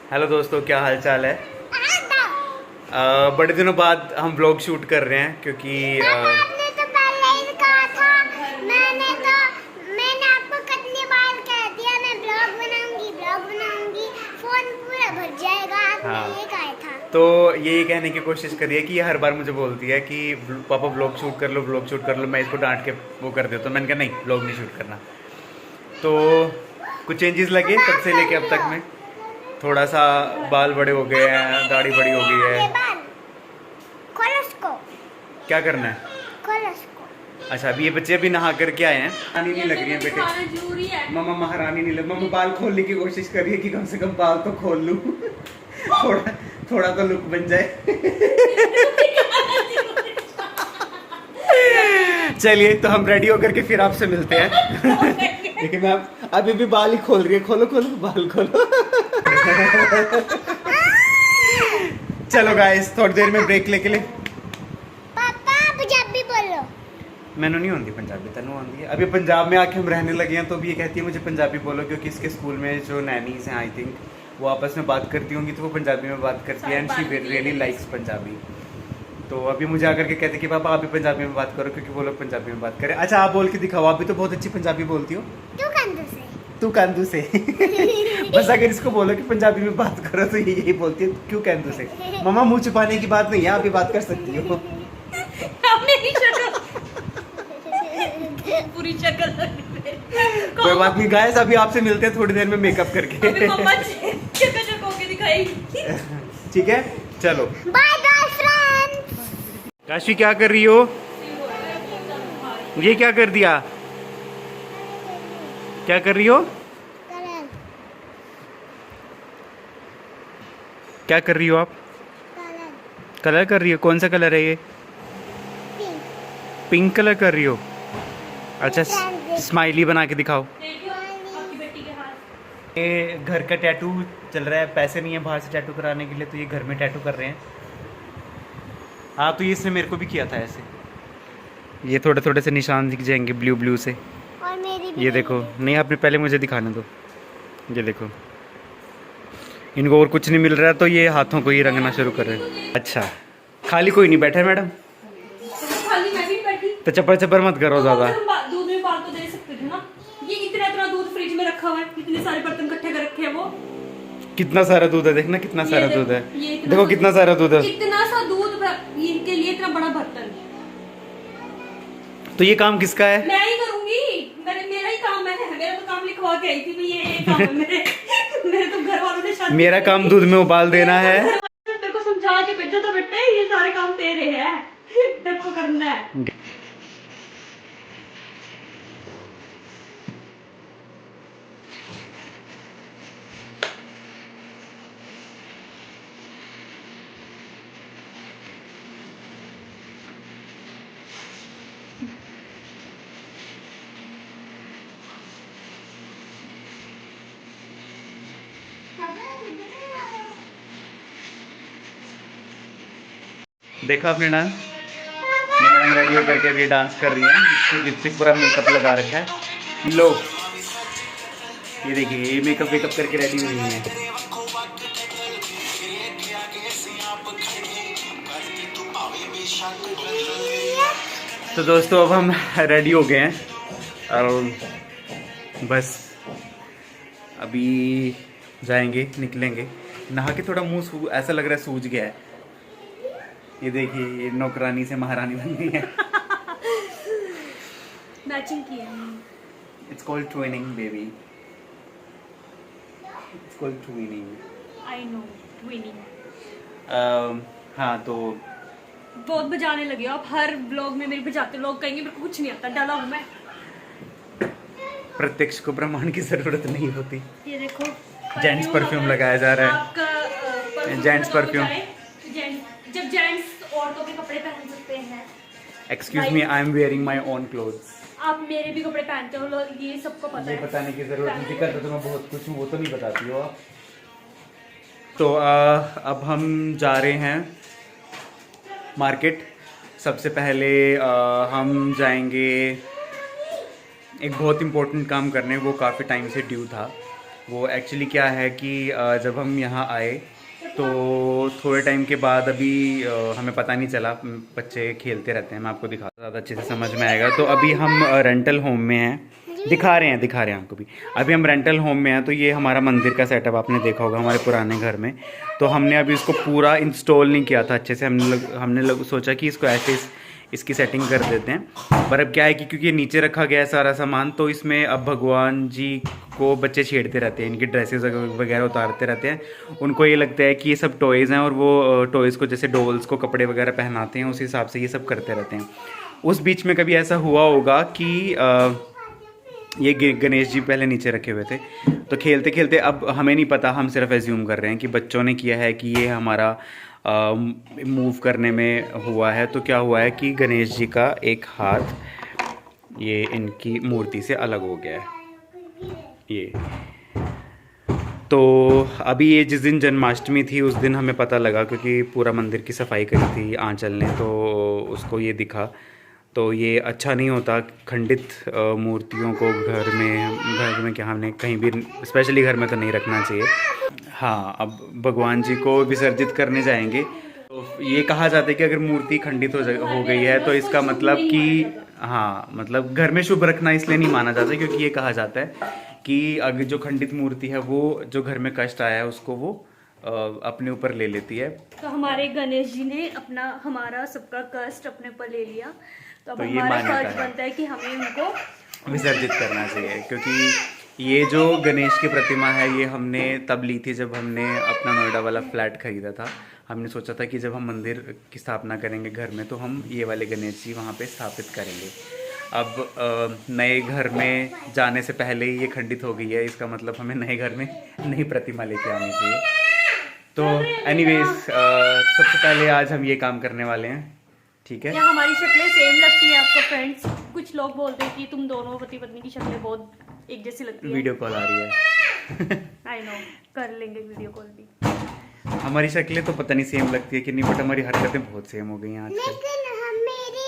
Hello दोस्तों, क्या हाल चाल है। बड़े दिनों बाद हम व्लॉग शूट कर रहे हैं क्योंकि आपने तो पहले ही कहा था। मैंने आपको कितनी बार कह दिया मैं ब्लॉग बनाऊंगी, फोन पूरा भर जाएगा। आपने हाँ, ये कहा था। तो यही कहने की कोशिश करी है कि ये हर बार मुझे बोलती है कि पापा व्लॉग शूट कर लो, व्लॉग शूट कर लो। मैं इसको डांट के वो कर देता हूँ। मैंने कहा नहीं, व्लॉग नहीं शूट करना। तो कुछ चेंजेस लगे तब से लेके अब तक में। थोड़ा सा बाल बड़े हो गए हैं, दाढ़ी बड़ी हो गई ये है। बाल खोलो उसको, क्या करना है? खोलो उसको। अच्छा, अभी ये बच्चे अभी नहा करके आए हैं। महारानी नहीं लग रही है बेटे। मम्मा महारानी नहीं लग। मम्मा बाल खोलने की कोशिश कर रही है कि कम से कम बाल तो खोल लूं। थोड़ा थोड़ा तो लुक बन जाए। चलिए, तो हम रेडी होकर के फिर आपसे मिलते हैं। लेकिन मैं अभी भी बाल ही खोल रही है। खोलो खोलो बाल खोलो। चलो गाइस, थोड़ी देर में ब्रेक लेके ले। पापा पंजाबी बोलो। मैंने नहीं आती पंजाबी, तेनों आती है। अभी पंजाब में आके हम रहने लगे हैं तो भी ये कहती है मुझे पंजाबी बोलो, क्योंकि इसके स्कूल में जो नैनीज हैं आई थिंक वो आपस में बात करती होंगी तो वो पंजाबी में बात करती है। And she really likes Punjabi. तो अभी मुझे आकर के कहते कि पापा आप भी पंजाबी में बात करो क्योंकि वो लोग पंजाबी में बात करें। अच्छा, आप बोल के दिखाओ, आप भी तो बहुत अच्छी पंजाबी बोलती हो। तू कंधे से। तू कांदू से। बस अगर इसको बोलो कि पंजाबी में बात करो तो ये यही बोलती है, क्यों कांदू से। मम्मा मुंह छुपाने की बात नहीं है, आप भी बात कर सकती हो। पूरी शक्ल कोई बात नहीं गाइस, अभी आपसे मिलते हैं थोड़ी देर में मेकअप करके। दिखाएगी। ठीक है, चलो। Bye bye friends. काशी क्या कर रही हो? ये क्या कर दिया? क्या कर रही हो? कलर क्या कर रही हो आप? कलर कलर कर रही हो? कौन सा कलर है ये? पिंक। पिंक कलर कर रही हो? अच्छा, Friends. स्माइली बना के दिखाओ। आपकी बेटी के हाथ। ये घर का टैटू चल रहा है, पैसे नहीं है बाहर से टैटू कराने के लिए, तो ये घर में टैटू कर रहे हैं। हाँ, तो ये इसने मेरे को भी किया था ऐसे। ये थोड़े थोड़े से निशान दिख जाएंगे ब्लू ब्लू से। और मेरी भी ये देखो, नहीं आपने पहले मुझे दिखाने दो। ये देखो, इनको और कुछ नहीं मिल रहा है तो ये हाथों को ही रंगना शुरू कर रहे हैं। अच्छा, खाली कोई नहीं बैठा है मैडम, खाली मैं भी बैठी। तो चप्पड़ चप्पड़ मत करो ज़्यादा। दूध में बाल तो दे सकते थे ना। ये इतना दूध फ्रिज में रखा हुआ है, इतने सारे बर्तन इकट्ठे कर रखे हैं वो। कितना सारा दूध है, देखना कितना सारा दूध है। ये देखो कितना सारा दूध है। इतना सा दूध इनके लिए इतना बड़ा बर्तन। तो ये काम किसका है? मैं ही करूंगी, मेरा ही काम है। मेरा तो काम लिखवा के आई थी मैं, ये काम है मेरे। मेरे तो घर वालों ने शादी। मेरा काम दूध में उबाल देना है। तेरे को समझा के भेजा तो बेटे, ये सारे काम तेरे हैं, तेरे को करना है। देखा आपने डांस? मैडम रेडी होकर के अभी डांस कर रही है। लिपस्टिक पूरा मेकअप लगा रखा है। लो, ये देखिए, ये मेकअप वेकअप करके रेडी हुई है। तो दोस्तों, अब हम रेडी हो गए हैं और बस अभी जाएंगे, निकलेंगे। नहा के थोड़ा मुंह ऐसा लग रहा है सूज गया है। ये देखिए, ये नौकरानी से महारानी बन गई है। मैचिंग की है। It's called twinning baby, it's called twinning. I know, twinning. हाँ, तो बहुत बजाने लगे हो आप, हर ब्लॉग में मेरे बजाते। लोग कहेंगे मेरे को कुछ नहीं आता, डाला हूँ मैं। प्रत्यक्ष को प्रमाण की जरूरत नहीं होती। ये देखो, जेंट्स परफ्यूम लगाया जा रहा है। आपका जेंट्स परफ्यूम। जब जेंट्स औरतों के कपड़े पहन सकते हैं। Excuse me, I am wearing my own clothes. आप मेरे भी कपड़े पहनते हो, ये सबको पता ये है। बताने की जरूरत नहीं, करते तो मैं बहुत कुछ हूँ, वो तो नहीं बताती हो आप। तो अब हम जा रहे हैं मार्केट। सबसे पहले हम जाएंगे एक बहुत इम्पोर्टेंट काम करने, वो काफ़ी टाइम से ड्यू था। वो एक्चुअली क्या है कि जब हम यहाँ आए तो थोड़े टाइम के बाद अभी हमें पता नहीं चला, बच्चे खेलते रहते हैं, मैं आपको दिखा ज़्यादा अच्छे से समझ में आएगा। तो अभी हम रेंटल होम में हैं, दिखा रहे हैं आपको भी। अभी हम रेंटल होम में हैं, तो ये हमारा मंदिर का सेटअप आपने देखा होगा हमारे पुराने घर में। तो हमने अभी इसको पूरा इंस्टॉल नहीं किया था अच्छे से, हमने सोचा कि इसको ऐसे इसकी सेटिंग कर देते हैं। पर अब क्या है कि क्योंकि ये नीचे रखा गया है सारा सामान, तो इसमें अब भगवान जी को बच्चे छेड़ते रहते हैं, इनकी ड्रेसेस वगैरह उतारते रहते हैं। उनको ये लगता है कि ये सब टॉयज़ हैं और वो टॉयज़ को जैसे डॉल्स को कपड़े वगैरह पहनाते हैं, उस हिसाब से ये सब करते रहते हैं। उस बीच में कभी ऐसा हुआ होगा कि ये गणेश जी पहले नीचे रखे हुए थे, तो खेलते खेलते अब हमें नहीं पता, हम सिर्फ एज्यूम कर रहे हैं कि बच्चों ने किया है कि ये हमारा मूव करने में हुआ है। तो क्या हुआ है कि गणेश जी का एक हाथ ये इनकी मूर्ति से अलग हो गया है ये। तो अभी ये जिस दिन जन्माष्टमी थी उस दिन हमें पता लगा, क्योंकि पूरा मंदिर की सफाई करी थी आंचल ने, तो उसको ये दिखा। तो ये अच्छा नहीं होता खंडित मूर्तियों को घर में क्या हमने कहीं भी, स्पेशली घर में तो नहीं रखना चाहिए। हाँ, अब भगवान जी को विसर्जित करने जाएंगे, तो ये कहा जाता है कि अगर मूर्ति खंडित हो गई है तो इसका मतलब कि हाँ, मतलब घर में शुभ रखना इसलिए नहीं माना जाता, क्योंकि ये कहा जाता है कि अगर जो खंडित मूर्ति है वो जो घर में कष्ट आया है उसको वो अपने ऊपर ले लेती है। तो हमारे गणेश जी ने हमारा सबका कष्ट अपने ऊपर ले लिया, तो अब तो ये हमारा फर्ज बनता है कि हमें उनको विसर्जित करना चाहिए। क्योंकि ये जो गणेश की प्रतिमा है ये हमने तब ली थी जब हमने अपना नोएडा वाला फ्लैट खरीदा था। हमने सोचा था कि जब हम मंदिर की स्थापना करेंगे घर में तो हम ये वाले गणेश जी वहाँ पे स्थापित करेंगे। अब नए घर में जाने से पहले ही ये खंडित हो गई है, इसका मतलब हमें नए घर में नई प्रतिमा लेके आनी चाहिए। तो एनीवेज सबसे पहले आज हम ये काम करने वाले हैं, ठीक है। यहाँ हमारी शक्लें सेम लगती हैं आपको फ्रेंड्स। कुछ लोग बोलते हैं कि तुम दोनों पति पत्नी की शक्लें बहुत एक जैसी लगती है। वीडियो कॉल आ रही है आई नो, कर लेंगे वीडियो कॉल भी। हमारी शक्लें तो पता नहीं सेम लगती है कि नहीं, बट हमारी हरकतें बहुत सेम हो गई हैं आजकल।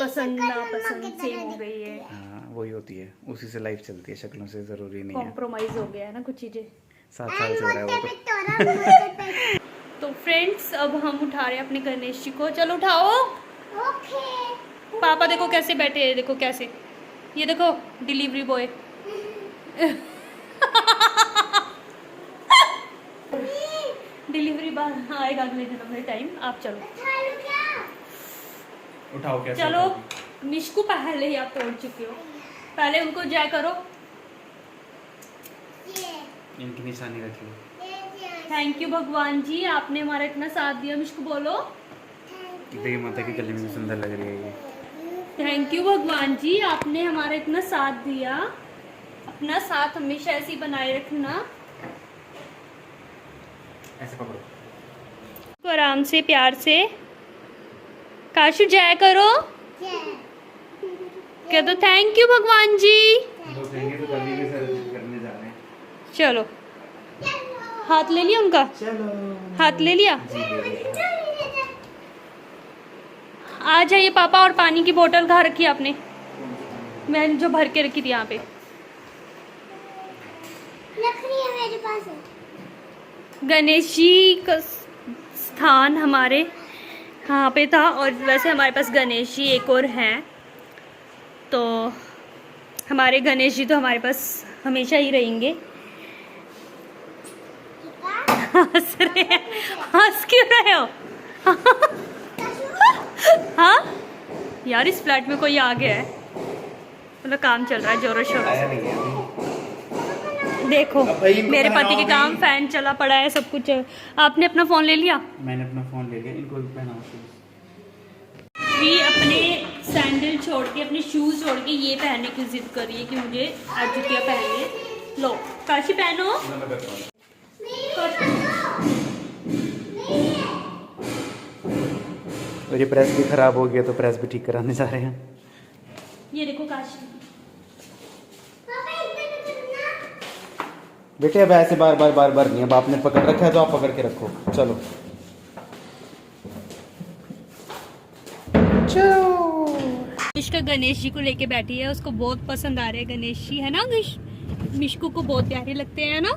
पसंद ना पसंद सेम हो गई है। हाँ, वही होती है, उसी से लाइफ चलती है, शक्लों से ज़रूरी नहीं है। कॉम्प्रोमाइज हो गया है ना कुछ चीज़ें। 7 साल से हो रहा है वो तो। तो फ्रेंड्स अब हम उठा रहे हैं अपने गणेश जी को। चलो उठाओ। पापा देखो कैसे बैठे हैं, देखो कैसे, ये देखो डिलीवरी बॉय। डिलीवरी बॉय आएगा अगले जन्म में टाइम। आप चलो उठाओ कैसे चलो। उठाओगी? मिशकू पहले ही आप तोड़ चुके हो, पहले उनको जय करो। इनकी निशानी रख लो। थैंक यू भगवान जी, आपने हमारा इतना साथ दिया। मिशकू बोलो देवी माता की गले में सुंदर लग रही है ये। थैंक यू भगवान जी, आपने हमारा इतना साथ दिया। अपना साथ हमेशा ऐसे ही बनाए रखना। ऐसे पकड़ो तो आराम से प्यार से। काशु जय करो, कह दो थैंक यू भगवान जी। लोग कहेंगे तो कभी भी विसर्जित करने जा रहे हैं। चलो हाथ ले लिया उनका, चलो हाथ ले लिया। जी ले लिया। आ जाइए पापा। और पानी की बोतल कहाँ रखी है आपने? मैंने जो भर के रखी थी यहाँ पे। लकड़ी है मेरे पास है। गणेश जी का स्थान हमारे यहाँ पे था, और वैसे हमारे पास गणेश जी एक और हैं, तो हमारे गणेश जी तो हमारे पास हमेशा ही रहेंगे। हंस रहे हैं, हंस क्यों रहे हो? हाँ यार, इस फ्लैट में कोई आ गया है, मतलब काम चल रहा है जोरों शोरों आया से। नहीं है। देखो अब भाई इनको मेरे पति के पहनाओ काम, भी। फैन चला पड़ा है, सब कुछ है। आपने अपना फोन ले लिया? मैंने अपना फोन ले लिया, इनको भी पहनाओ शूज। भी अपने सैंडल छोड़ के, अपने शूज छोड़ के ये पहनने की जिद करी है कि मुझे आज जुतियाँ पहननी। लो काशी पहनो। और ये प्रेस भी खराब हो गया तो प्रेस भी ठीक कराने जा रहे हैं। ये देखो काशी। बेटे अब ऐसे बार बार नहीं, अब आपने पकड़ रखा है तो आप पकड़ के रखो। चलो मिशका गणेश जी को लेके बैठी है, उसको बहुत पसंद आ रहे हैं गणेश जी, है ना? मिशकू को बहुत प्यारे लगते हैं ना।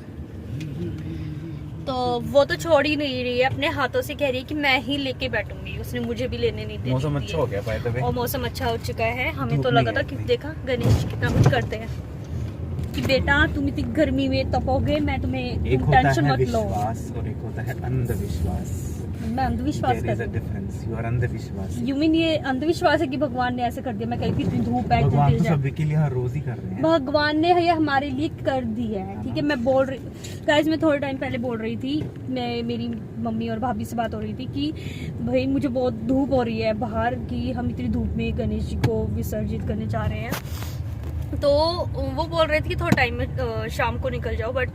तो वो तो छोड़ ही नहीं रही है, अपने हाथों से कह रही है कि मैं ही लेके बैठूंगी, उसने मुझे भी लेने नहीं मौसम दी अच्छा हो गया बाय द वे। और मौसम अच्छा हो चुका है। हमें धूप तो नहीं लगा था है कि इतनी। देखा गणेश कितना कुछ करते हैं कि बेटा तुम इतनी गर्मी में तपोगे, मैं तुम्हें एक तुम होता टेंशन है मत लो। विश्वास और एक होता है अंधविश्वास। मैं अंधविश्वास There is a कर difference. You are अंधविश्वास। यू मीन ये अंधविश्वास है कि भगवान ने ऐसे कर दिया? मैं कही थी इतनी धूप है, इतनी भगवान तेज तो है। सभी के लिए हर रोज ही कर रहे हैं। भगवान ने ये हमारे लिए कर दिया है, ठीक है। मैं बोल रही गाइस, मैं थोड़े टाइम पहले बोल रही थी, मैं मेरी मम्मी और भाभी से बात हो रही थी कि भाई मुझे बहुत धूप हो रही है बाहर, कि हम इतनी धूप में गणेश जी को विसर्जित करने जा रहे हैं। तो वो बोल रहे थे कि थोड़ा टाइम में शाम को निकल जाओ, बट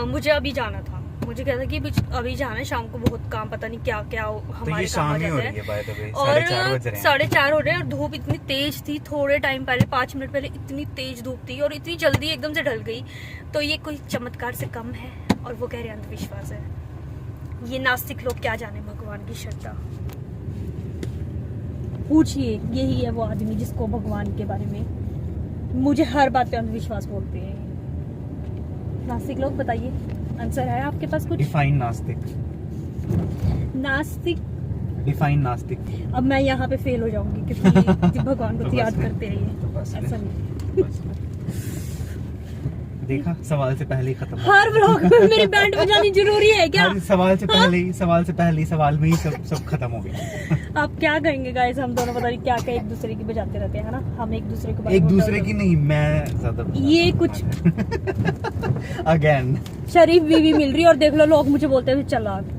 मुझे अभी जाना था। मुझे कहता कि अभी जाना है, शाम को बहुत काम, पता नहीं क्या क्या तो हमारे ये काम शाम आ ही हो जाते रही हैं। है बाय द वे। और 4:30 बज रहे हैं। 4:30 हो रहे हैं और धूप इतनी तेज थी। थोड़े टाइम पहले 5 मिनट पहले इतनी तेज धूप थी और इतनी जल्दी एकदम से ढल गई। तो ये कोई चमत्कार से कम है, और वो कह रहे हैं अंधविश्वास है। ये नास्तिक लोग क्या जाने भगवान की श्रद्धा। पूछिए, यही है वो आदमी जिसको भगवान के बारे में मुझे हर बात पे अंधविश्वास बोलते हैं। नास्तिक लोग बताइए, आंसर है आपके पास कुछ? डिफाइन नास्तिक। नास्तिक। डिफाइन नास्तिक। अब मैं यहाँ पे फेल हो जाऊंगी क्योंकि भगवान को तो तो याद बस नहीं। करते रहिए, तो बस ऐसा नहीं। नहीं। देखा, सवाल से पहले ही खत्म। हर व्लॉग में मेरी बैंड बजानी जरूरी है क्या? हर सवाल से पहले ही सवाल में ही सब खत्म हो गया। आप क्या करेंगे गाइस, हम दोनों पता नहीं क्या क्या एक दूसरे की बजाते रहते हैं, है ना। हम एक दूसरे को एक दूसरे की नहीं, मैं ज्यादा ये कुछ अगेन शरीफ बीवी मिल रही है, और देख लो लोग मुझे बोलते हैं चालाक।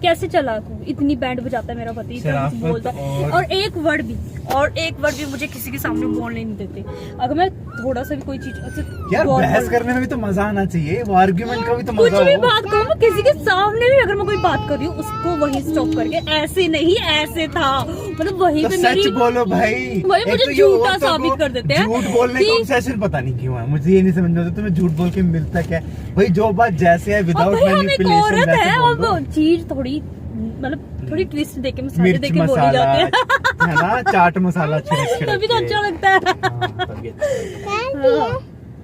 कैसे चालाक हूँ? इतनी बैंड बजाता है मेरा पति, इतना कुछ शराफत बोलता है, और- और एक वर्ड भी मुझे किसी के सामने बोलने नहीं देते। अगर मैं थोड़ा सा भी कोई चीज यार, बोल- बहस करने में भी तो मजा आना चाहिए, वो आर्ग्यूमेंट का भी तो कुछ मजा भी हो। बात करूँ, मैं किसी के सामने भी अगर मैं कोई बात कर रही हूँ उसको वहीं स्टॉप करके, ऐसे नहीं ऐसे था, मतलब वहीं तो पे सच मेरी बोलो भाई। वही एक मुझे तो ये झूठा औरतों साबित को कर देते हैं झूठ बोलने का कि- ऑब्सेशन पता नहीं क्यों है, मुझे ये नहीं समझ में आता तुम्हें झूठ बोल के मिलता क्या है। भाई जो बात जैसे है अब विदाउट भाई हम एक मैनिपुलेशन औरत है, वैसे बोल अब दो। चीज थोड़ी मतलब थोड़ी ट्विस्ट देके मसाले मिर्च देके बोली मसाला जाती है है ना, चाट मसाला छिड़क तभी तो के। अच्छा लगता है। हाँ, तभी अच्छा लगता है। हाँ,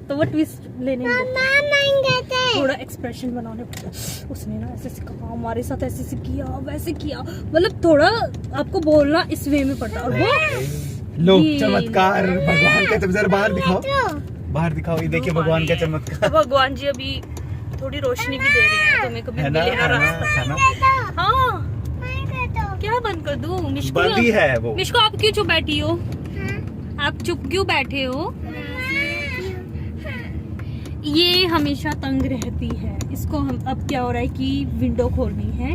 तो वो ट्विस्ट लेने में मामा थोड़ा एक्सप्रेशन बनाने पड़ता है। उसने ना ऐसे कहा, हमारे साथ ऐसे से किया, वैसे किया, मतलब थोड़ा आपको बोलना इस वे में पड़ता है। और वो लो ये- चमत्कार भगवान का, जरा बाहर दिखाओ, बाहर दिखाओ, ये देखिए भगवान का चमत्कार भगवान जी अभी थोड़ी रोशनी भी दे रहे हैं, तुम्हें कभी है ना, मिले ना है ना, रास्ता। है ना। हाँ, क्या बंद कर दूं? मिशको, बंद ही है वो। मिशको आप क्यों चुप बैठी हो? आप चुप क्यों बैठे हो? ये हमेशा तंग रहती है। इसको हम अब क्या हो रहा है कि विंडो खोलनी है,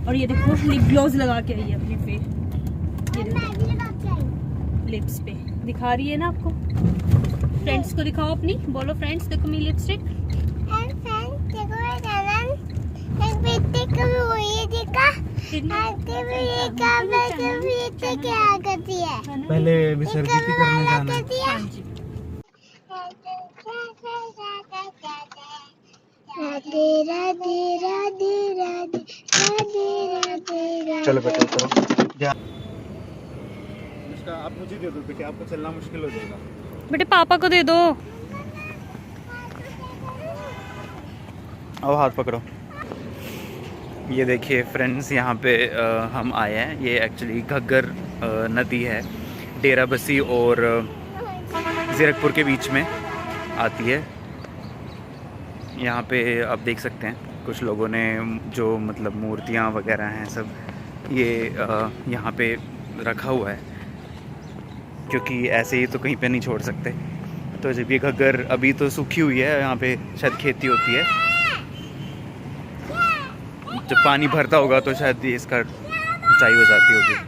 और ये देखो लिप ग्लोज लगा के आई है अपने पे, ये देखो लिप्स पे दिखा रही है ना आपको। फ्रेंड्स को दिखाओ अपनी, बोलो फ्रेंड्स देखो मेरी लिपस्टिक। क्या करती है? पहले विसर्जित ही करने जाना है। हाँ जी। राधे राधे राधे राधे राधे राधे चलो बेटा चलो। आप मुझे दे दो बेटे, आपको चलना मुश्किल हो जाएगा। बेटे पापा को दे दो। आओ हाथ पकड़ो। ये देखिए फ्रेंड्स, यहाँ पे हम आए हैं। ये एक्चुअली घग्गर नदी है, डेरा बस्सी और ज़ीरकपुर के बीच में आती है। यहाँ पे आप देख सकते हैं कुछ लोगों ने जो मतलब मूर्तियाँ वगैरह हैं सब ये यहाँ पे रखा हुआ है, क्योंकि ऐसे ही तो कहीं पे नहीं छोड़ सकते। तो जब ये घग्गर अभी तो सूखी हुई है, यहाँ पे शायद खेती होती है, जब पानी भरता होगा तो शायद ये इसका ऊंचाई हो जाती होगी।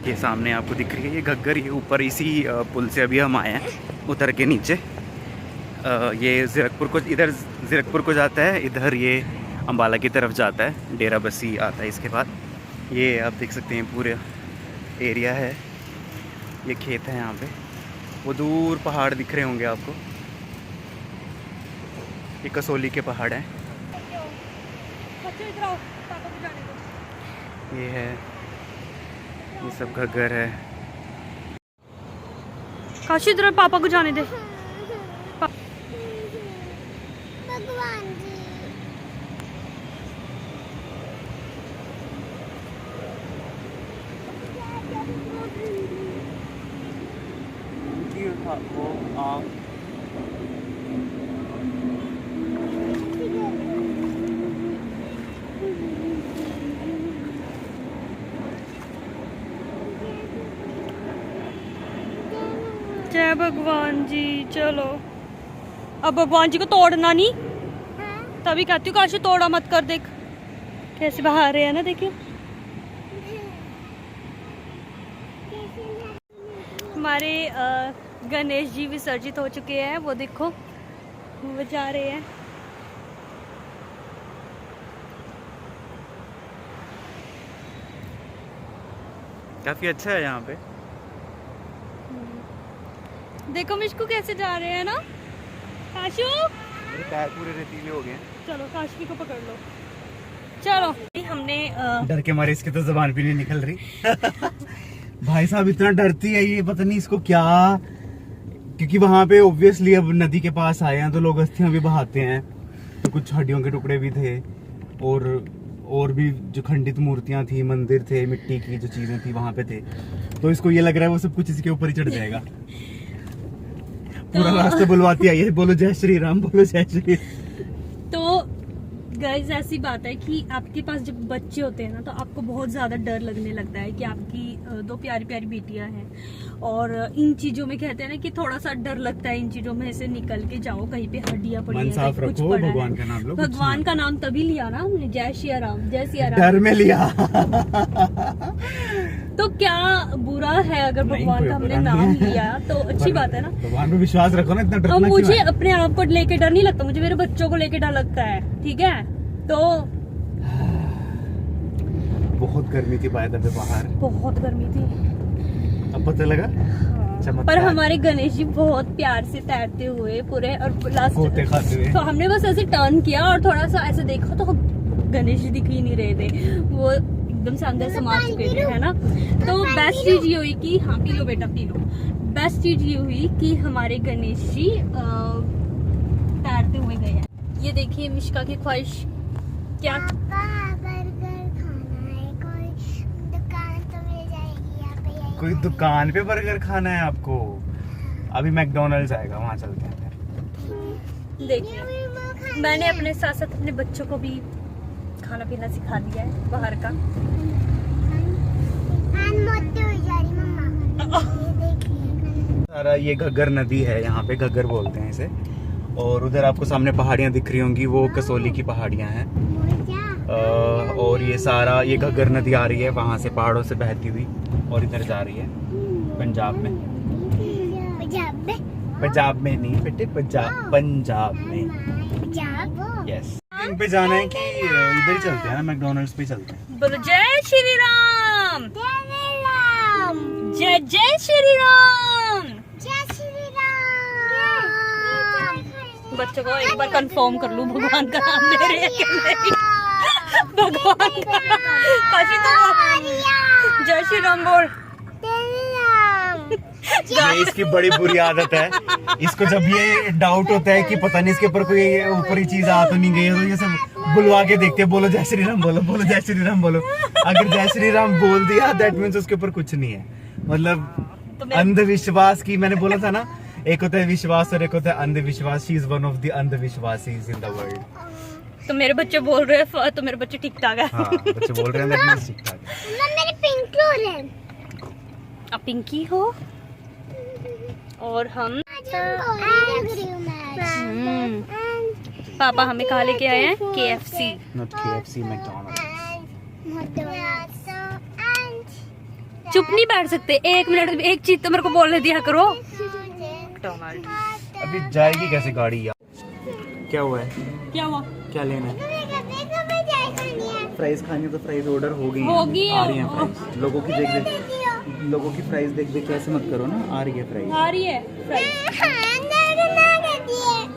ये सामने आपको दिख रही है ये घग्गर, ये ऊपर इसी पुल से अभी हम आए हैं उतर के नीचे। ये ज़ीरकपुर को, इधर ज़ीरकपुर को जाता है, इधर ये अम्बाला की तरफ जाता है, डेरा बस्सी आता है इसके बाद। ये आप देख सकते हैं पूरे एरिया है, ये खेत है यहाँ पे। वो दूर पहाड़ दिख रहे होंगे आपको, ये कसौली के पहाड़ हैं। ये है, ये सब घग्गर है। काशी इधर पापा को जाने दे। भगवान जी वो जय भगवान जी। चलो अब भगवान जी को तोड़ना नहीं, तभी कहती हूँ काशी तोड़ा मत कर। देख कैसे बाहर रहे हैं ना, देखिए। हमारे गणेश जी विसर्जित हो चुके हैं, वो देखो वो जा रहे हैं। काफी अच्छा है यहाँ पे। देखो मिशकू कैसे जा रहे हैं ना। काशू मेरे पैर पूरे रेतीले हो गए। चलो काशी को पकड़ लो। चलो हमने डर के मारे इसकी तो जबान भी नहीं निकल रही। भाई साहब इतना डरती है ये, पता नहीं इसको क्या, क्योंकि वहां पे ऑब्वियसली अब नदी के पास आए हैं तो लोग अस्थियां भी बहाते हैं, तो कुछ हड्डियों के टुकड़े भी थे और भी जो खंडित मूर्तियां थी, मंदिर थे, मिट्टी की जो चीजें थी वहां पे थे, तो इसको ये लग रहा है वो सब कुछ इसके ऊपर ही चढ़ जाएगा। पूरा रास्ता बुलवाती आई है, बोलो जय श्री राम, बोलो जय श्री। तो गाइस ऐसी बात है कि आपके पास जब बच्चे होते हैं ना, तो आपको बहुत ज्यादा डर लगने लगता है कि आपकी दो प्यारी प्यारी बेटियां हैं, और इन चीजों में कहते हैं ना कि थोड़ा सा डर लगता है इन चीजों में से निकल के जाओ, कहीं पे हड्डियां पड़ी मन हैं, साफ कुछ रखो, पड़ा भगवान है। का नाम लो। भगवान का नाम तभी लिया ना हमने, जय सिया राम, जय सिया राम। डर में लिया। तो क्या बुरा है अगर नहीं, भगवान कोई का हमने बुरा नाम नहीं है। लिया, तो अच्छी बात है ना। भगवान पे विश्वास रखो ना, इतना अब डरना क्यों मुझे है? अपने आप को लेके डर नहीं लगता, मुझे मेरे बच्चों को लेके डर लगता है, ठीक है। तो बहुत गर्मी थी बाय द वे बाहर, बहुत गर्मी थी, अब पता लगा। चमत्कार। पर हमारे गणेश जी बहुत प्यार से तैरते हुए पूरे, और लास्ट गोते खाते हुए। तो हमने बस ऐसे टर्न किया और थोड़ा सा ऐसे देखा तो गणेश जी दिख ही नहीं रहे थे, वो एकदम से अंदर समा चुके थे, है ना। तो बेस्ट चीज ये हुई कि, हाँ पी लो बेटा पी लो, बेस्ट चीज ये हुई कि हमारे गणेश जी तैरते हुए गए हैं। ये देखिए मिश्का की ख्वाहिश क्या। कोई दुकान पे बर्गर खाना है आपको? अभी मैकडोनल्ड्स आएगा, वहाँ चलते हैं। देखिए मैंने अपने साथ साथ अपने बच्चों को भी खाना पीना सिखा दिया है बाहर का। सारा ये घग्गर नदी है, यहाँ पे घग्गर बोलते हैं इसे, और उधर आपको सामने पहाड़ियाँ दिख रही होंगी, वो कसौली की पहाड़ियाँ हैं। और ये सारा ये घग्गर नदी आ रही है वहाँ से पहाड़ों से बहती हुई और इधर जा रही है पंजाब में। पंजाब में नहीं बेटे, पंजाब में। यस। इन पे जाना है कि इधर ही चलते हैं ना, मैकडोनल्ड्स पे चलते हैं। बोलो जय श्री राम, जय जय श्री राम। बच्चों को एक बार कंफर्म कर लूं भगवान का नाम ले रहे हैं कि नहीं। भगवान का काशी तो जय श्री राम बोल। ये इसकी बड़ी बुरी आदत है, इसको जब ये डाउट होता है कि पता नहीं इसके ऊपर कोई ऊपरी चीज आ तो नहीं गई है, तो ये सब बुलवा के देखते हैं, बोलो जय श्री राम, बोलो बोलो जय श्री राम बोलो। अगर जय श्री राम बोल दिया दैट मीन्स उसके ऊपर कुछ नहीं है, मतलब अंधविश्वास की। मैंने बोला था ना, एक होता है विश्वास और एक होता है अंधविश्वास। She is one of the अंधविश्वासीज इन द वर्ल्ड। तो मेरे बच्चे बोल रहे हैं, तो मेरे बच्चे ठीक ठाक है। हाँ, बच्चे बोल रहे हैं दैट मींस ठीक ठाक है। आप पिंकी हो और हम पापा हमें कहाँ लेके आए हैं? KFC। Not KFC, McDonald's. चुप नहीं बैठ सकते एक मिनट, एक चीज तो मेरे को बोलने दिया करो। अभी जाएगी कैसे गाड़ी यार? क्या हुआ है? क्या हुआ? क्या लेना है? फ्राइज खानी है तो फ्राइज ऑर्डर हो गई होगी आ रही हैं फ्राइज। लोगों की देख देख लोगों की प्राइस देख देख के ऐसे मत करो ना, आ रही है प्राइस। आ रही है प्राइस।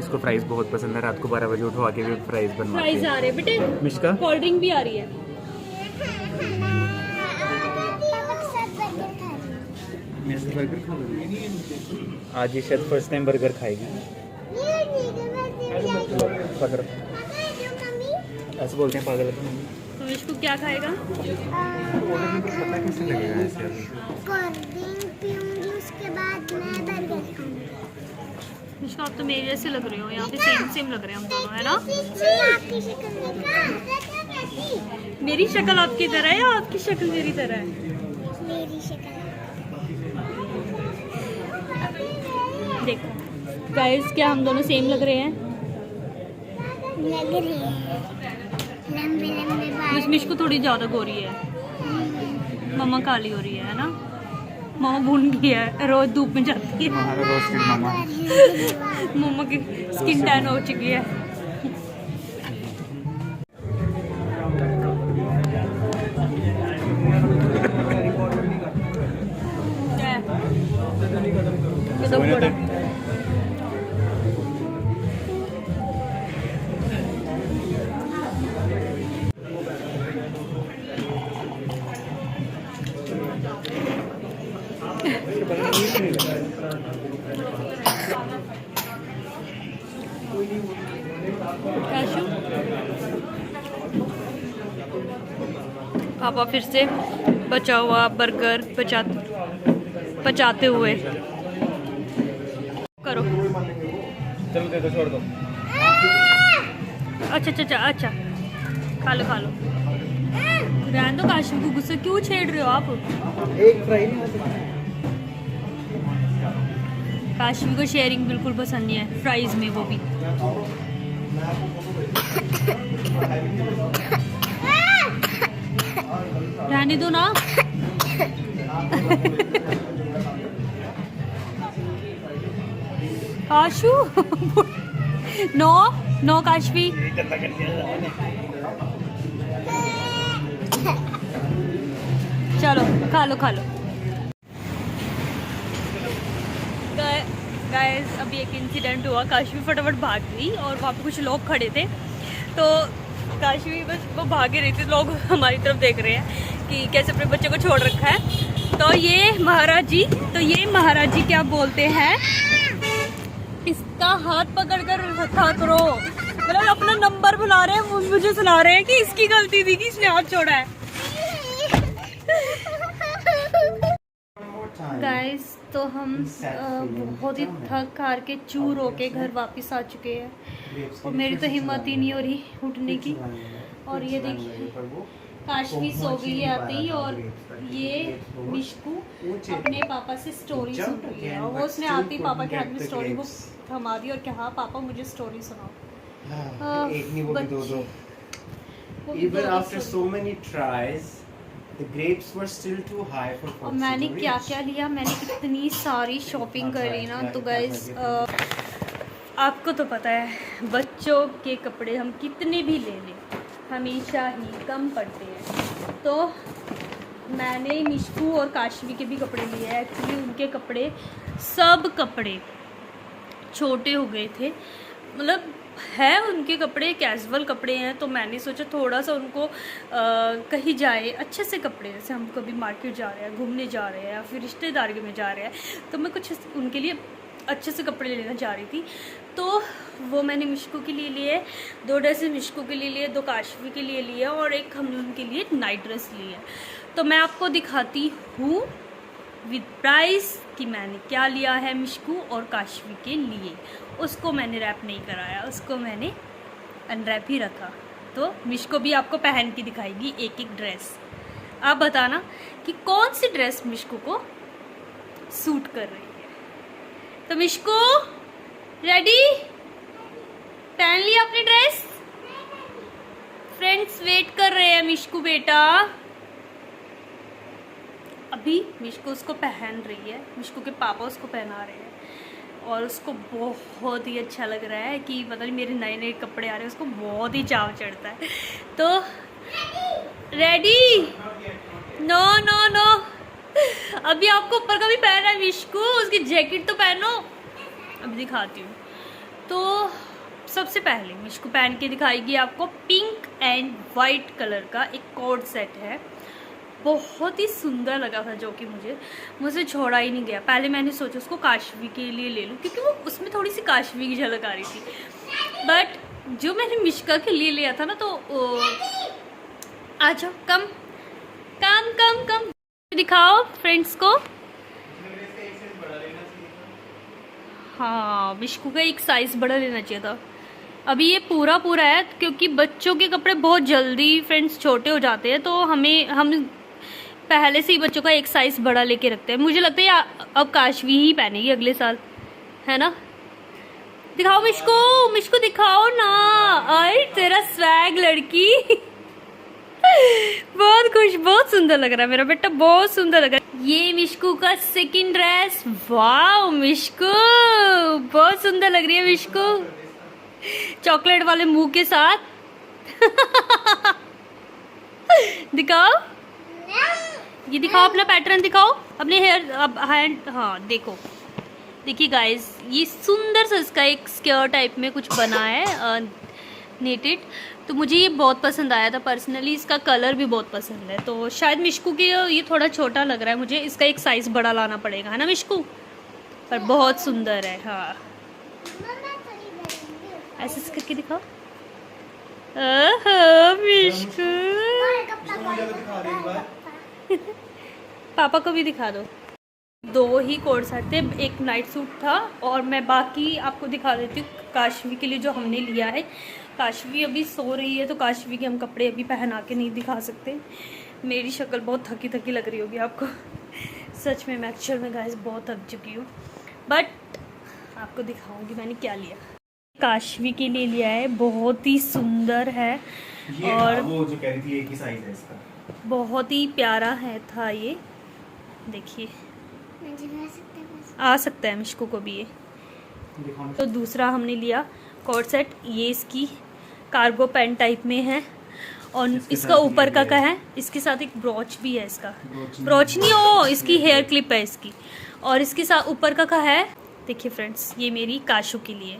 इसको प्राइस बहुत पसंद है, रात को 12 बजे उठवा के भी प्राइस बनवाती प्राइस है। आ रहे हैं बेटे, मिश्का कोल्ड ड्रिंक भी आ रही है। मेरे से बर्गर खा लो। आज ये शायद फर्स्ट टाइम बर्गर खाएगी। पकड़, ऐसे बोलते हैं पागल है। तो मिश्कू क्या खाएगा? पता कैसे लगेगा ऐसे? कोल्ड ड्रिंक पीऊंगी, उसके बाद मैं बर्गर खाऊंगी। मिश्कू आप तो मेरे जैसे लग रहे हो, यहाँ पे सेम सेम लग रहे हैं हम दोनों, है ना? आपकी शक्ल देखा कैसी? मेरी शक्ल आपकी तरह है या आपकी शक्ल मेरी तरह है? मेरी शक्ल देखो गाइस, क्या हम दोनों सेम लग रहे हैं? लग रही है, लंबे लंबे बाल। मिश्कू थोड़ी ज़्यादा गोरी है, मम्मा काली हो रही है ना? मम्मा भून गई है, रोज धूप में जाती है। हमारा रोस्टेड मामा। मम्मा की स्किन टैन हो चुकी है। ये तो बड़ा कैशू। पापा फिर से बचा हुआ बर्गर पचाते हुए। करो। चलो दे दो, छोड़ दो। अच्छा अच्छा अच्छा अच्छा, खा लो खा लो। रहने दो, काशिम को गुस्से क्यों छेड़ रहे हो आप? एक फ्राई नहीं हो सकता। काशिम को शेयरिंग बिल्कुल पसंद नहीं है, फ्राइज में वो भी। रहने दो ना। Cashew no no Kashvi. चलो खा लो खा लो। गाइस अभी एक इंसिडेंट हुआ, काशवी फटाफट भाग गई और वहाँ पे कुछ लोग खड़े थे, तो काशवी बस वो भागे रही थी। लोग हमारी तरफ देख रहे हैं कि कैसे अपने बच्चे को छोड़ रखा है। तो ये महाराज जी क्या बोलते हैं, इसका हाथ पकड़ कर रखा करो। मतलब अपना नंबर बुला रहे हैं, मुझे सुना रहे हैं कि इसकी गलती थी कि इसने हाथ छोड़ा है। गाइस तो हम बहुत ही थक हार के चूर होके घर वापस आ चुके हैं और मेरी तो हिम्मत ही नहीं हो रही उठने की। और ये देखिए काशवी सो गई है आते ही, और ये मिश्कू अपने पापा से स्टोरी सुन रही है। और वो उसने आते ही पापा के हाथ में स्टोरी बुक थमा दी और कहा पापा मुझे स्टोरी सुनाओ। एक नहीं, वो भी दो दो। Even after so many tries, the grapes were still too high for और मैंने क्या क्या लिया, मैंने इतनी सारी शॉपिंग करी ना। तो गाइस आपको तो पता है बच्चों के कपड़े हम कितने भी ले लें हमेशा ही कम पड़ते हैं। तो मैंने मिश्कू और काशवी के भी कपड़े लिए हैं। एक्चुअली उनके कपड़े सब कपड़े छोटे हो गए थे, मतलब है उनके कपड़े कैजुअल कपड़े हैं। तो मैंने सोचा थोड़ा सा उनको कहीं जाए अच्छे से कपड़े, जैसे हम कभी मार्केट जा रहे हैं, घूमने जा रहे हैं या फिर रिश्तेदारी में जा रहे हैं, तो मैं कुछ उनके लिए अच्छे से कपड़े लेना चाह रही थी। तो वो मैंने मिश्कू के लिए लिए, 2 ड्रेसेस मिश्कू के लिए लिए, 2 काशवी के लिए लिए और एक हमने उनके लिए नाइट ड्रेस ली है। तो मैं आपको दिखाती हूँ विद प्राइस कि मैंने क्या लिया है मिश्कू और काशवी के लिए। उसको मैंने रैप नहीं कराया, उसको मैंने अनरैप ही रखा। तो मिश्कू भी आपको पहन के दिखाएगी एक एक ड्रेस। आप बताना कि कौन सी ड्रेस मिश्कू को सूट कर रही है। तो मिश्कू रेडी, पहन लिया अपनी ड्रेस? फ्रेंड्स वेट कर रहे हैं मिश्कू बेटा। अभी मिश्कू उसको पहन रही है, मिश्कू के पापा उसको पहना रहे हैं और उसको बहुत ही अच्छा लग रहा है कि पता नहीं मेरे नए नए कपड़े आ रहे हैं। उसको बहुत ही चाव चढ़ता है। तो रेडी, नो नो नो, अभी आपको ऊपर का भी पहनना है मिशकू, उसकी जैकेट तो पहनो। अभी दिखाती हूँ। तो सबसे पहले मिशकू पहन के दिखाएगी आपको पिंक एंड वाइट कलर का एक कोट सेट है। बहुत ही सुंदर लगा था, जो कि मुझे छोड़ा ही नहीं गया। पहले मैंने सोचा उसको काशवी के लिए ले लूँ, क्योंकि वो उसमें थोड़ी सी काशवी की झलक आ रही थी। बट जो मैंने मिश्का के लिए लिया था ना, तो आ जाओ, कम कम कम कम दिखाओ फ्रेंड्स को। हाँ, मिशकू का एक साइज़ बड़ा लेना चाहिए था। अभी ये पूरा है, क्योंकि बच्चों के कपड़े बहुत जल्दी फ्रेंड्स छोटे हो जाते हैं, तो हम पहले से ही बच्चों का एक साइज़ बड़ा लेके रखते हैं। मुझे लगता है अब काशवी ही पहनेगी अगले साल, है ना। दिखाओ मिशकू दिखाओ ना। अरे तेरा स्वैग लड़की। बहुत खुश, बहुत सुंदर लग रहा है मेरा बेटा, बहुत सुंदर लग रहा है। ये मिशकू का सेकंड ड्रेस। वाओ मिशकू, बहुत सुंदर लग रही है मिशकू, चॉकलेट वाले मुंह के साथ। दिखाओ, ये दिखाओ अपना पैटर्न, दिखाओ अपने हेयर हैंड। हाँ देखिए गाइस, ये सुंदर सा इसका एक स्क्वायर टाइप में कुछ बना है नेटेड। तो मुझे ये बहुत पसंद आया था पर्सनली, इसका कलर भी बहुत पसंद है। तो शायद मिशकू के ये थोड़ा छोटा लग रहा है मुझे, इसका एक साइज़ बड़ा लाना पड़ेगा, है ना मिशकू। पर बहुत सुंदर है। हाँ, ऐसे करके दिखाओ। मिशकू, पापा को भी दिखा दो। 2 ही कोट सेट थे, एक नाइट सूट था, और मैं बाकी आपको दिखा देती हूँ काशवी के लिए जो हमने लिया है। काशवी अभी सो रही है, तो काशवी के हम कपड़े अभी पहना के नहीं दिखा सकते। मेरी शक्ल बहुत थकी लग रही होगी आपको। सच में मैं एक्चुअल में गाइस बहुत थक चुकी हूँ, बट आपको दिखाऊंगी मैंने क्या लिया। काशवी के लिए लिया है, बहुत ही सुंदर है, ये और वो जो कह रही थी एक ही साइज है इसका, बहुत ही प्यारा है था ये। देखिए, आ सकता है मिशकू को भी ये। तो दूसरा हमने लिया कोट सेट, ये इसकी कार्गो पैंट टाइप में है, और इसका ऊपर का है, इसके साथ एक ब्रोच भी है। इसका ब्रोच नहीं, ओ इसकी हेयर क्लिप है इसकी, और इसके साथ ऊपर का है। देखिए फ्रेंड्स, ये मेरी काशू के लिए,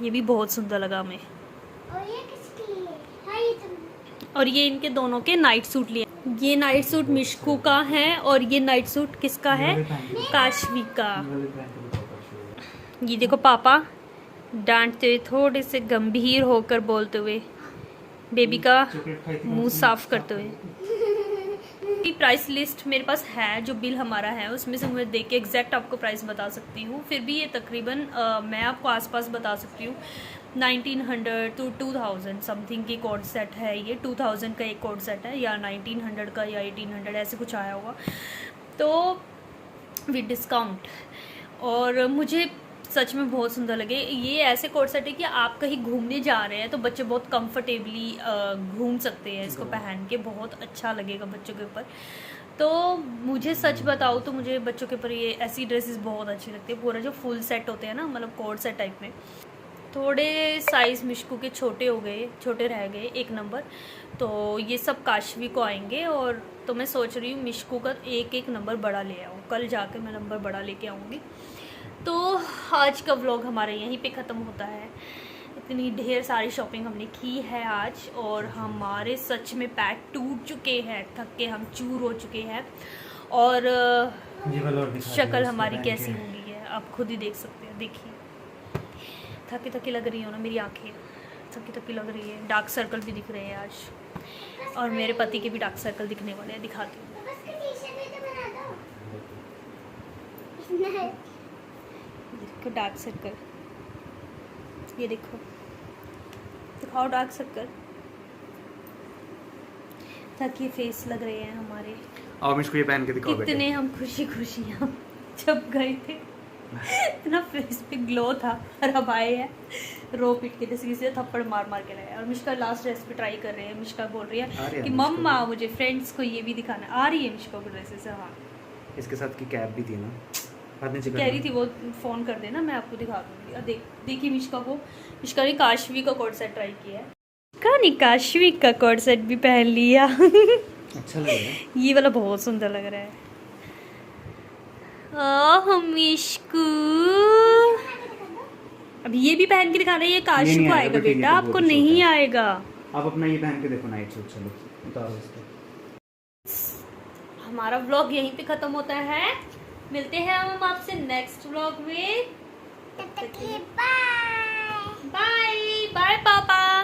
ये भी बहुत सुंदर लगा हमें। और ये किसके लिए? हाँ, ये तो और ये इनके दोनों के नाइट सूट लिए। ये नाइट सूट मिशकू का है, और ये नाइट सूट किसका है? काशवी का। ये देखो पापा डांटते हुए, थोड़े से गंभीर होकर बोलते हुए, बेबी का मुंह साफ करते हुए। प्राइस लिस्ट मेरे पास है, जो बिल हमारा है उसमें से मैं देख के एग्जैक्ट आपको प्राइस बता सकती हूँ। फिर भी ये तकरीबन मैं आपको आसपास बता सकती हूँ 1900 to 2000 समथिंग की कोट सेट है। ये 2000 का एक कोट सेट है, या 1900 का या 1800 ऐसे कुछ आया होगा, तो विद डिस्काउंट। और मुझे सच में बहुत सुंदर लगे। ये ऐसे कोट सेट है कि आप कहीं घूमने जा रहे हैं तो बच्चे बहुत कंफर्टेबली घूम सकते हैं इसको पहन के, बहुत अच्छा लगेगा बच्चों के ऊपर। तो मुझे सच बताओ तो मुझे बच्चों के ऊपर ये ऐसी ड्रेसेस बहुत अच्छी लगती है। पूरा जो फुल सेट होते हैं ना, मतलब कोट सेट टाइप में। थोड़े साइज़ मिशकू के छोटे रह गए 1 नंबर, तो ये सब काशवी को आएंगे। और तो मैं सोच रही हूँ मिशकू का 1 नंबर बड़ा ले आऊँ, कल जाके मैं नंबर बड़ा लेके आऊँगी। तो आज का व्लॉग हमारा यहीं पे ख़त्म होता है। इतनी ढेर सारी शॉपिंग हमने की है आज, और हमारे सच में पैर टूट चुके हैं, थक के हम चूर हो चुके हैं। और शक्ल हमारी कैसी हो गई है आप खुद ही देख सकते हैं। देखिए, थकी लग रही हो ना मेरी आंखें, थकी लग रही है। डार्क सर्कल भी दिख रहे हैं आज, और मेरे पति के भी डार्क सर्कल दिखने वाले हैं, दिखाती हूँ। देखो डार्क सर्कल, ये देखो, दिखाओ डार्क सर्कल, थकी फेस लग रहे हैं हमारे। और मुझको ये पहन के दिखाओ बेटे। कितने हम खुशी हम जब गए थे इतना फेस पे ग्लो था, और अब आए हैं रो पीट के, जैसे किसी थप्पड़ मार के लाया। और मिश्का लास्ट ड्रेस पे ट्राई कर रहे हैं। मिश्का बोल रही है कि मम्मा मुझे फ्रेंड्स को ये भी दिखाना। आ रही है मिश्का को ड्रेसेस। हाँ, इसके साथ की कैप भी थी ना, कह रही थी वो फ़ोन कर देना, मैं आपको दिखा दूँगी। देखिए मिश्का ने काशवी का कोट सेट ट्राई किया है। काशवी का कोट सेट भी पहन लिया। अच्छा लग रहा है। ये वाला बहुत सुंदर लग रहा है। मिशकू अब ये भी पहन के दिखा रही है। काश नहीं को आएगा आएगा बेटा, ये बेटा, तो आपको बहुत नहीं छोटा है। आएगा। आप अपना ये पहन के देखो नाइट सूट। चलो उतारो इसको। हमारा व्लॉग यहीं पे खत्म होता है। मिलते हैं हम आपसे नेक्स्ट व्लॉग में। तब तक के लिए बाय। बाय बाय पापा।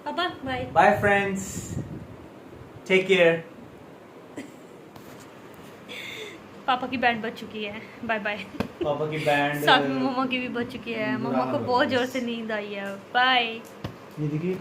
पापा bye. Bye friends, take care. पापा की बैंड बज चुकी है। Bye bye. पापा की बैंड साथ में मम्मा की भी बज चुकी है। मम्मा को बहुत जोर से नींद आई है। बाय। ये देखिए